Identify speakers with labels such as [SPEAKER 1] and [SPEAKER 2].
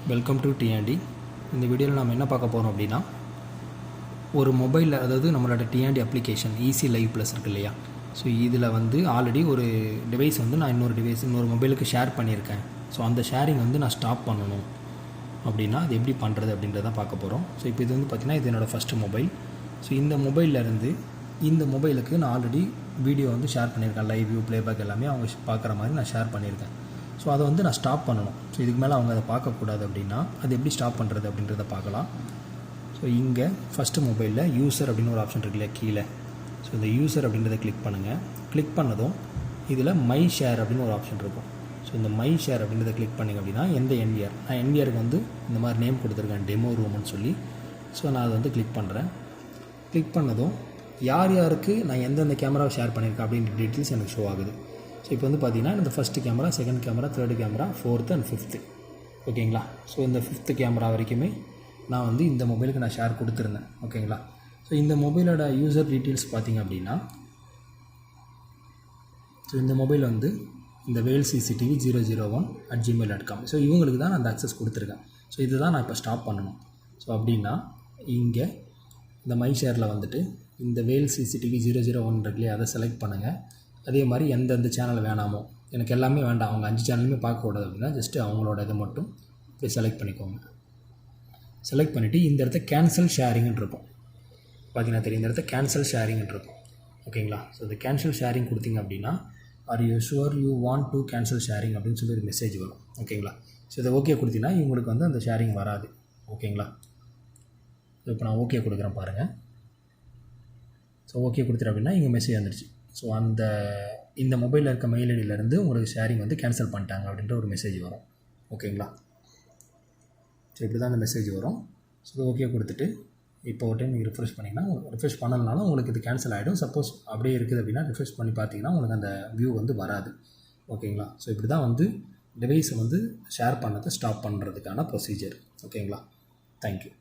[SPEAKER 1] Welcome to DND. இந்த வீடியோவில் நம்ம என்ன பார்க்க போகிறோம் அப்படின்னா, ஒரு மொபைலில், அதாவது நம்மளோட டிஎன்டி அப்ளிகேஷன் ஈஸி லைவ் ப்ளஸ் இருக்குது இல்லையா, ஸோ இதில் வந்து ஆல்ரெடி ஒரு டிவைஸ் வந்து நான் இன்னொரு மொபைலுக்கு ஷேர் பண்ணியிருக்கேன். ஸோ அந்த ஷேரிங் வந்து நான் ஸ்டாப் பண்ணணும் அப்படின்னா அது எப்படி பண்ணுறது அப்படின்றத பார்க்க போகிறோம். ஸோ இப்போ இது வந்து பார்த்திங்கன்னா இது என்னோடய ஃபஸ்ட்டு மொபைல். ஸோ இந்த மொபைல்லேருந்து இந்த மொபைலுக்கு நான் ஆல்ரெடி வீடியோ வந்து ஷேர் பண்ணியிருக்கேன். லைவ் வியூ ப்ளேபேக் எல்லாமே அவங்க பார்க்குற மாதிரி நான் ஷேர் பண்ணியிருக்கேன். ஸோ அதை வந்து நான் ஸ்டாப் பண்ணணும். ஸோ இதுக்கு மேலே அவங்க அதை பார்க்கக்கூடாது அப்படின்னா அது எப்படி ஸ்டாப் பண்ணுறது அப்படின்றத பார்க்கலாம். ஸோ இங்கே ஃபஸ்ட்டு மொபைலில் யூசர் அப்படின்னு ஒரு ஆப்ஷன் இருக்குல்ல கீழே. ஸோ இந்த யூசர் அப்படின்றத கிளிக் பண்ணுங்கள். கிளிக் பண்ணதும் இதில் மை ஷேர் அப்படின்னு ஒரு ஆப்ஷன் இருக்கும். ஸோ இந்த மை ஷேர் அப்படின்றத கிளிக் பண்ணிங்க அப்படின்னா எந்த என்விஆர், நான் என்விஆருக்கு வந்து இந்த மாதிரி நேம் கொடுத்துருக்கேன், டெமோ ரூம்னு சொல்லி. ஸோ நான் அதை வந்து கிளிக் பண்ணுறேன். கிளிக் பண்ணதும் யார் யாருக்கு நான் எந்தெந்த கேமராவை ஷேர் பண்ணியிருக்கேன் அப்படின்ற டீட்டெயில்ஸ் எனக்கு ஷோ ஆகுது. ஸோ இப்போ வந்து பார்த்திங்கன்னா இந்த first camera, second camera, third camera, fourth and fifth, ஓகேங்களா. ஸோ இந்த ஃபிஃப்த்து கேமரா வரைக்குமே நான் வந்து இந்த மொபைலுக்கு நான் ஷேர் கொடுத்துருந்தேன், ஓகேங்களா. ஸோ இந்த மொபைலோட யூசர் டீட்டெயில்ஸ் பார்த்திங்க அப்படின்னா, ஸோ இந்த மொபைல் வந்து இந்த வேல் CCTV 001@gmail.com. ஸோ இவங்களுக்கு தான் நான் அந்த அக்சஸ் கொடுத்துருக்கேன். ஸோ இதுதான் நான் இப்போ ஸ்டாப் பண்ணணும். ஸோ அப்படின்னா இங்கே இந்த மை ஷேரில் வந்துட்டு இந்த வேல் CCTV 001 இருக்குல்லையே, அதை செலக்ட் பண்ணுங்கள். அதே மாதிரி எந்தெந்த சேனல் வேணாமோ, எனக்கு எல்லாமே வேண்டாம், அவங்க 5 சேனலுமே பார்க்கக்கூடாது அப்படின்னா ஜஸ்ட்டு அவங்களோட இதை மட்டும் இப்படி செலக்ட் பண்ணிக்கோங்க. செலக்ட் பண்ணிவிட்டு இந்த இடத்த கேன்சல் ஷேரிங்னு இருக்கும், பார்த்தீங்கன்னா தெரியும், இந்த இடத்த கேன்சல் ஷேரிங்னு இருக்கும், ஓகேங்களா. ஸோ இந்த கேன்சல் ஷேரிங் கொடுத்தீங்க அப்படின்னா are you sure you want to cancel sharing அப்படின்னு சொல்லி ஒரு மெசேஜ் வரும், ஓகேங்களா. ஸோ இதை ஓகே கொடுத்தீங்கன்னா இவங்களுக்கு வந்து அந்த ஷேரிங் வராது, ஓகேங்களா. ஸோ இப்போ நான் ஓகே கொடுக்குறேன் பாருங்கள். ஸோ ஓகே கொடுத்துரு அப்படின்னா இங்கே மெசேஜ் வந்துடுச்சு. ஸோ இந்த மொபைலில் இருக்க மெயில் ஐடியிலேருந்து உங்களுக்கு ஷேரிங் வந்து கேன்சல் பண்ணிட்டாங்க அப்படின்ற ஒரு மெசேஜ் வரும், ஓகேங்களா. ஸோ இப்படி தான் அந்த மெசேஜ் வரும். ஸோ ஓகே கொடுத்துட்டு இப்போ ஒரு டைம் நீங்கள் ரிஃப்ரெஷ் பண்ணிங்கன்னா, ரிஃப்ரெஷ் பண்ணலனாலும் உங்களுக்கு இது கேன்சல் ஆகிடும். சப்போஸ் அப்படியே இருக்குது அப்படின்னா ரிஃப்ரெஷ் பண்ணி பார்த்தீங்கன்னா உங்களுக்கு அந்த வியூ வந்து வராது, ஓகேங்களா. ஸோ இப்படி தான் வந்து டிவைஸை வந்து ஷேர் பண்ணதை ஸ்டாப் பண்ணுறதுக்கான ப்ரொசீஜர், ஓகேங்களா. தேங்க்யூ.